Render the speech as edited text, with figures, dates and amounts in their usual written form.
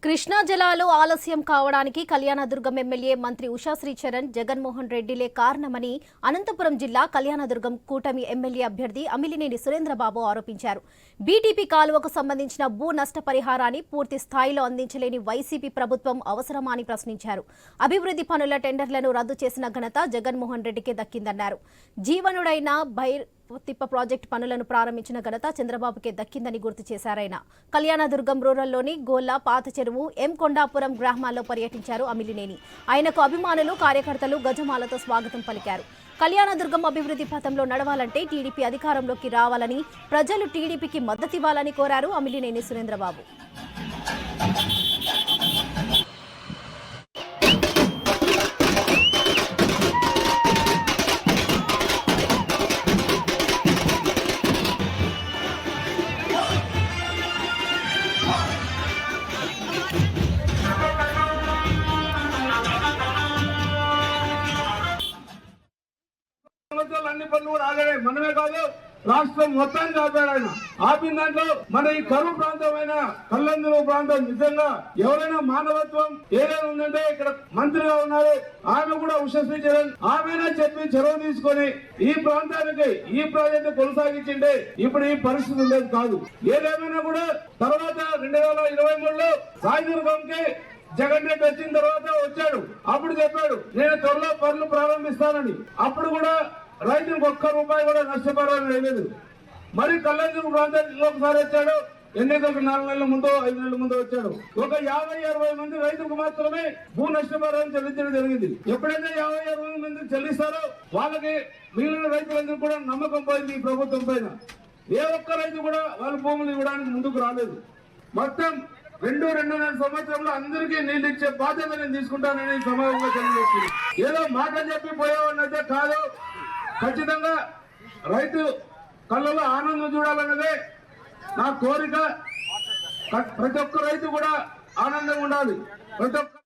కృష్ణా జలాలు ఆలస్యం కావడానికి కళ్యాణదుర్గం ఎమ్మెల్యే మంత్రి ఉషా శ్రీచరణ్ జగన్మోహన్ రెడ్డిలే కారణమని అనంతపురం జిల్లా కళ్యాణదుర్గం కూటమి ఎమ్మెల్యే అభ్యర్థి అమిలినేని సురేంద్రబాబు ఆరోపించారు. బీటీపీ కాలువకు సంబంధించిన భూ నష్టపరిహారాన్ని పూర్తి స్థాయిలో అందించలేని వైసీపీ ప్రభుత్వం అవసరమా అని ప్రశ్నించారు. అభివృద్ధి పనుల టెండర్లను రద్దు చేసిన ఘనత జగన్మోహన్ రెడ్డికే దక్కిందన్నారు. జీవనుడైన తిప్ప ప్రాజెక్టు పనులను ప్రారంభించిన ఘనత చంద్రబాబుకే దక్కిందని గుర్తు చేశారాయన. కళ్యాణదుర్గం రూరల్లోని గోల్లా, పాత చెరువు, ఎం కొండాపురం గ్రామాల్లో పర్యటించారు అమిలినేని. ఆయనకు అభిమానులు, కార్యకర్తలు గజమాలతో స్వాగతం పలికారు. కళ్యాణదుర్గం అభివృద్ధి పథంలో నడవాలంటే టీడీపీ అధికారంలోకి రావాలని, ప్రజలు టీడీపీకి మద్దతివ్వాలని కోరారు అమిలినేని సురేంద్రబాబు. అన్ని పనులు కూడా ఆగాయి. మనమే కాదు, రాష్ట్రం మొత్తాన్ని ఆపాడు ఆయన. ఆపిన దాంట్లో మన ఈ కరువు ప్రాంతమైన కళ్యాణదుర్గ ప్రాంతం నిజంగా ఎవరైనా మానవత్వం ఏదైనా ఉందంటే ఇక్కడ మంత్రిగా ఉన్నారు, ఆమె కూడా ఉషా శ్రీచరణ్. ఆమెనే చెప్పి చొరవ తీసుకొని ఈ ప్రాంతానికి ఈ ప్రాజెక్టు కొనసాగించిండే ఇప్పుడు ఈ పరిస్థితి ఉండేది కాదు. ఏదేమైనా కూడా తర్వాత 2023లో రాయదుర్గంకి జగన్ రెడ్డి వచ్చిన తర్వాత వచ్చాడు. అప్పుడు చెప్పాడు నేను త్వరలో పనులు ప్రారంభిస్తానని. అప్పుడు కూడా రైతులకు ఒక్క రూపాయి కూడా నష్టపరిహారం లేదు. మరి కళ్యాణదుర్గం ప్రాంతానికి ఒకసారి వచ్చాడు, ఎన్నికలకు 4 నెలల ముందు 5 నెలల ముందు వచ్చాడు. ఒక 50-60 మంది రైతులకు మాత్రమే భూ నష్టపరిహారం చెల్లించడం జరిగింది. ఎప్పుడైతే 50-60 మంది చెల్లిస్తారో వాళ్ళకి మిగిలిన రైతులందరూ కూడా నమ్మకం పోయింది ఈ ప్రభుత్వం పైన. ఏ ఒక్క రైతు కూడా వాళ్ళ భూములు ఇవ్వడానికి ముందుకు రాలేదు. మొత్తం 2-2.5 సంవత్సరంలో అందరికీ నీళ్ళు ఇచ్చే బాధ్యత నేను తీసుకుంటానని సమావేశంగా తెలియజేస్తుంది. ఏదో మాట చెప్పి పోయేవాడినైతే కాదు, ఖచ్చితంగా రైతు కళ్ళలో ఆనందం చూడాలన్నదే నా కోరిక. ప్రతి ఒక్క రైతు కూడా ఆనందంగా ఉండాలి. ప్రతి ఒక్క